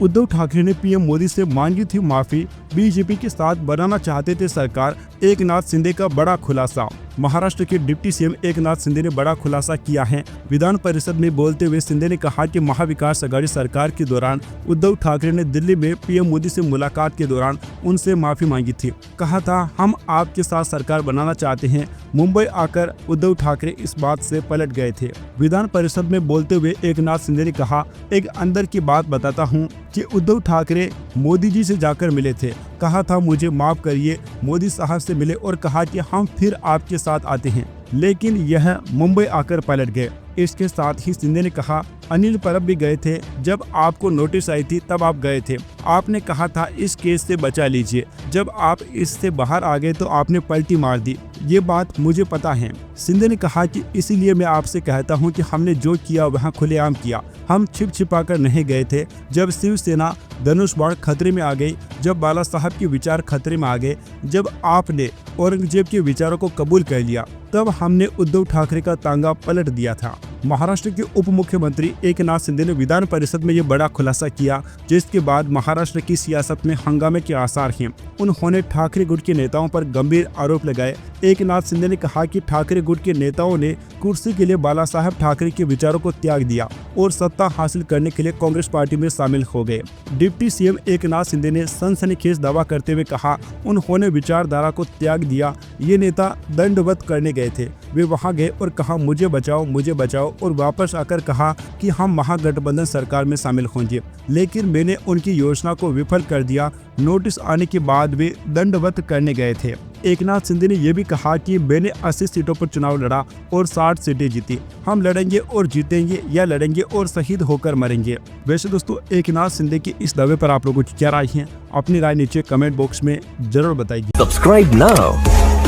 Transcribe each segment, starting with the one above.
उद्धव ठाकरे ने पीएम मोदी से मांगी थी माफी, बीजेपी के साथ बनाना चाहते थे सरकार। एकनाथ शिंदे का बड़ा खुलासा। महाराष्ट्र के डिप्टी सीएम एकनाथ शिंदे ने बड़ा खुलासा किया है। विधान परिषद में बोलते हुए शिंदे ने कहा कि महाविकास आघाड़ी सरकार के दौरान उद्धव ठाकरे ने दिल्ली में पीएम मोदी से मुलाकात के दौरान उनसे माफी मांगी थी। कहा था हम आपके साथ सरकार बनाना चाहते हैं। मुंबई आकर उद्धव ठाकरे इस बात से पलट गए थे। विधान परिषद में बोलते हुए एकनाथ शिंदे ने कहा, एक अंदर की बात बताता हूं कि उद्धव ठाकरे मोदी जी से जाकर मिले थे। कहा था मुझे माफ करिए, मोदी साहब से मिले और कहा कि हम फिर आपके साथ आते हैं, लेकिन यह मुंबई आकर पलट गए। इसके साथ ही शिंदे ने कहा, अनिल परब भी गए थे, जब आपको नोटिस आई थी तब आप गए थे। आपने कहा था इस केस से बचा लीजिए, जब आप इससे बाहर आ गए तो आपने पलटी मार दी। ये बात मुझे पता है। शिंदे ने कहा कि इसीलिए मैं आपसे कहता हूं कि हमने जो किया वहां खुलेआम किया। हम छिप छिपा कर नहीं गए थे। जब शिवसेना धनुष बाण खतरे में आ गई, जब बाला साहब के विचार खतरे में आ गए, जब आपने औरंगजेब के विचारों को कबूल कर लिया, तब हमने उद्धव ठाकरे का तांगा पलट दिया था। महाराष्ट्र के उप मुख्यमंत्री एकनाथ शिंदे ने विधान परिषद में ये बड़ा खुलासा किया, जिसके बाद महाराष्ट्र की सियासत में हंगामे के आसार हैं। उन्होंने ठाकरे गुट के नेताओं पर गंभीर आरोप लगाए। एकनाथ शिंदे ने कहा कि ठाकरे गुट के नेताओं ने कुर्सी के लिए बाला साहब ठाकरे के विचारों को त्याग दिया और सत्ता हासिल करने के लिए कांग्रेस पार्टी में शामिल हो गए। डिप्टी सीएम एकनाथ शिंदे ने सनसनीखेज दावा करते हुए कहा, उन्होंने विचारधारा को त्याग दिया। ये नेता दंडवत करने गए थे। वे वहां गए और कहा मुझे बचाओ और वापस आकर कहा कि हम महागठबंधन सरकार में शामिल होंगे, लेकिन मैंने उनकी योजना को विफल कर दिया। नोटिस आने के बाद वे दंडवत करने गए थे। एकनाथ शिंदे ने यह भी कहा कि मैंने 80 सीटों पर चुनाव लड़ा और 60 सीटें जीती। हम लड़ेंगे और जीतेंगे या लड़ेंगे और शहीद होकर मरेंगे। वैसे दोस्तों, एकनाथ शिंदे के इस दावे पर आप लोगों की क्या राय है? अपनी राय नीचे कमेंट बॉक्स में जरूर बताइए। Subscribe now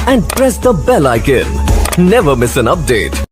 and press the bell icon. Never miss an update.